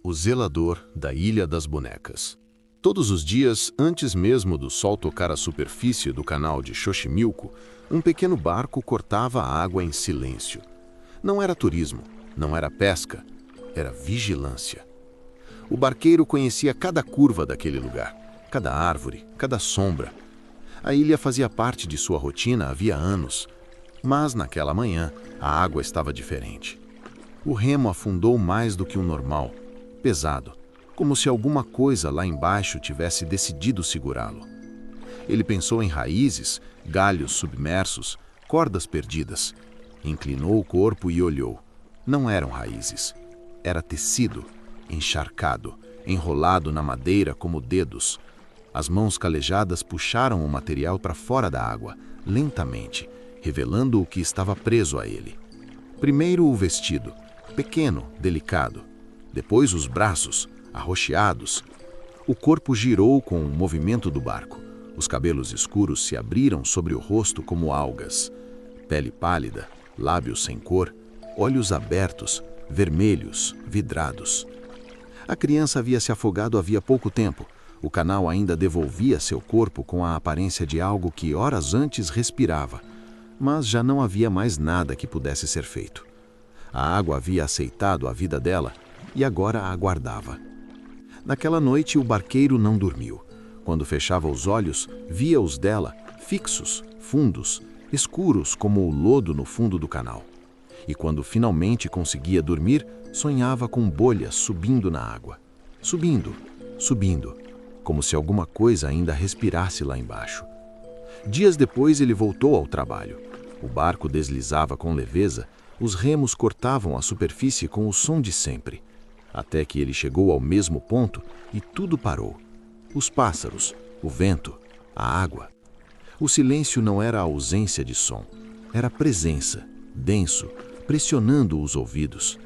o zelador da Ilha das Bonecas. Todos os dias, antes mesmo do sol tocar a superfície do canal de Xochimilco, um pequeno barco cortava a água em silêncio. Não era turismo, não era pesca, era vigilância. O barqueiro conhecia cada curva daquele lugar, cada árvore, cada sombra. A ilha fazia parte de sua rotina havia anos, mas naquela manhã a água estava diferente. O remo afundou mais do que o normal, pesado, como se alguma coisa lá embaixo tivesse decidido segurá-lo. Ele pensou em raízes, galhos submersos, cordas perdidas. Inclinou o corpo e olhou. Não eram raízes. Era tecido, encharcado, enrolado na madeira como dedos. As mãos calejadas puxaram o material para fora da água, lentamente, revelando o que estava preso a ele. Primeiro o vestido, pequeno, delicado. Depois os braços, arroxeados. O corpo girou com o movimento do barco. Os cabelos escuros se abriram sobre o rosto como algas. Pele pálida, lábios sem cor, olhos abertos, vermelhos, vidrados. A criança havia se afogado havia pouco tempo. O canal ainda devolvia seu corpo com a aparência de algo que horas antes respirava. Mas já não havia mais nada que pudesse ser feito. A água havia aceitado a vida dela e agora a aguardava. Naquela noite o barqueiro não dormiu. Quando fechava os olhos, via os dela, fixos, fundos, escuros como o lodo no fundo do canal. E quando finalmente conseguia dormir, sonhava com bolhas subindo na água. Subindo, subindo, como se alguma coisa ainda respirasse lá embaixo. Dias depois ele voltou ao trabalho. O barco deslizava com leveza, os remos cortavam a superfície com o som de sempre. Até que ele chegou ao mesmo ponto e tudo parou. Os pássaros, o vento, a água. O silêncio não era a ausência de som, era presença, denso, pressionando os ouvidos.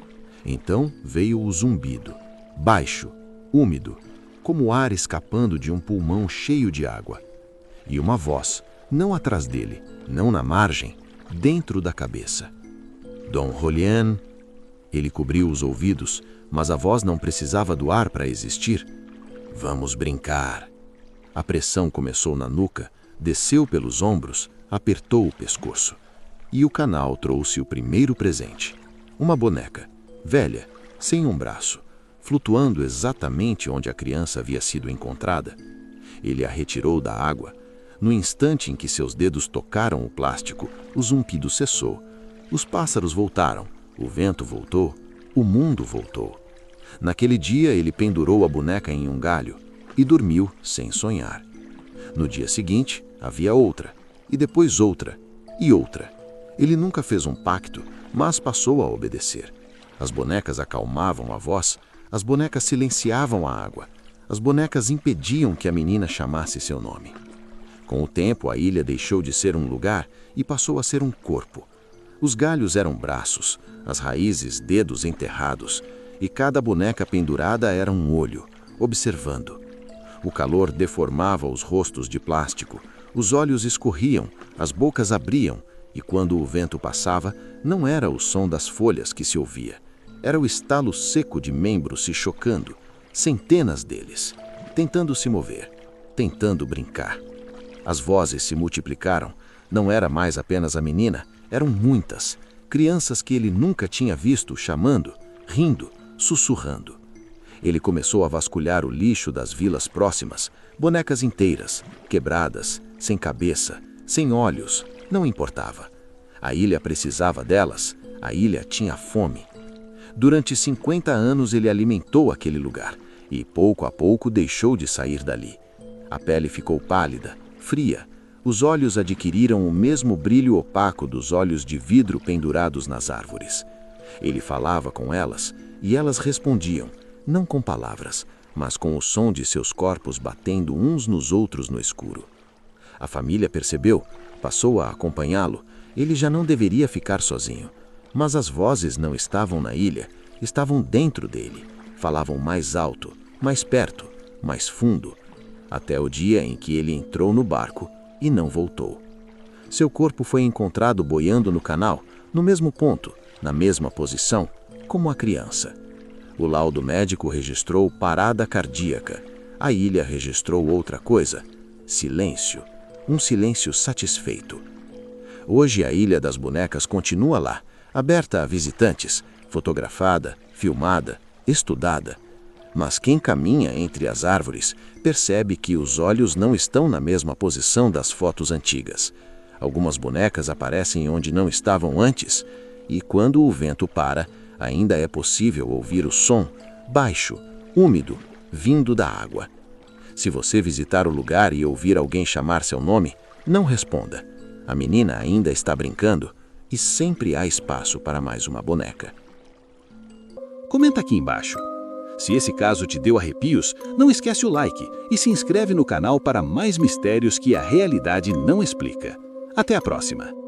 Então veio o zumbido, baixo, úmido, como o ar escapando de um pulmão cheio de água. E uma voz, não atrás dele, não na margem, dentro da cabeça. Dom Julián. Ele cobriu os ouvidos, mas a voz não precisava do ar para existir. Vamos brincar. A pressão começou na nuca, desceu pelos ombros, apertou o pescoço. E o canal trouxe o primeiro presente. Uma boneca, velha, sem um braço, flutuando exatamente onde a criança havia sido encontrada. Ele a retirou da água. No instante em que seus dedos tocaram o plástico, o zumbido cessou. Os pássaros voltaram, o vento voltou, o mundo voltou. Naquele dia ele pendurou a boneca em um galho e dormiu sem sonhar. No dia seguinte, havia outra, e depois outra, e outra. Ele nunca fez um pacto, mas passou a obedecer. As bonecas acalmavam a voz, as bonecas silenciavam a água, as bonecas impediam que a menina chamasse seu nome. Com o tempo, a ilha deixou de ser um lugar e passou a ser um corpo. Os galhos eram braços, as raízes dedos enterrados, e cada boneca pendurada era um olho, observando. O calor deformava os rostos de plástico, os olhos escorriam, as bocas abriam, e quando o vento passava, não era o som das folhas que se ouvia. Era o estalo seco de membros se chocando, centenas deles, tentando se mover, tentando brincar. As vozes se multiplicaram, não era mais apenas a menina, eram muitas, crianças que ele nunca tinha visto chamando, rindo, sussurrando. Ele começou a vasculhar o lixo das vilas próximas, bonecas inteiras, quebradas, sem cabeça, sem olhos, não importava. A ilha precisava delas, a ilha tinha fome. Durante 50 anos ele alimentou aquele lugar e pouco a pouco deixou de sair dali. A pele ficou pálida, fria, os olhos adquiriram o mesmo brilho opaco dos olhos de vidro pendurados nas árvores. Ele falava com elas e elas respondiam, não com palavras, mas com o som de seus corpos batendo uns nos outros no escuro. A família percebeu, passou a acompanhá-lo. Ele já não deveria ficar sozinho. Mas as vozes não estavam na ilha, estavam dentro dele. Falavam mais alto, mais perto, mais fundo, até o dia em que ele entrou no barco e não voltou. Seu corpo foi encontrado boiando no canal, no mesmo ponto, na mesma posição, como a criança. O laudo médico registrou parada cardíaca. A ilha registrou outra coisa: silêncio. Um silêncio satisfeito. Hoje a Ilha das Bonecas continua lá, aberta a visitantes, fotografada, filmada, estudada. Mas quem caminha entre as árvores percebe que os olhos não estão na mesma posição das fotos antigas. Algumas bonecas aparecem onde não estavam antes, e quando o vento para, ainda é possível ouvir o som, baixo, úmido, vindo da água. Se você visitar o lugar e ouvir alguém chamar seu nome, não responda. A menina ainda está brincando e sempre há espaço para mais uma boneca. Comenta aqui embaixo. Se esse caso te deu arrepios, não esquece o like e se inscreve no canal para mais mistérios que a realidade não explica. Até a próxima!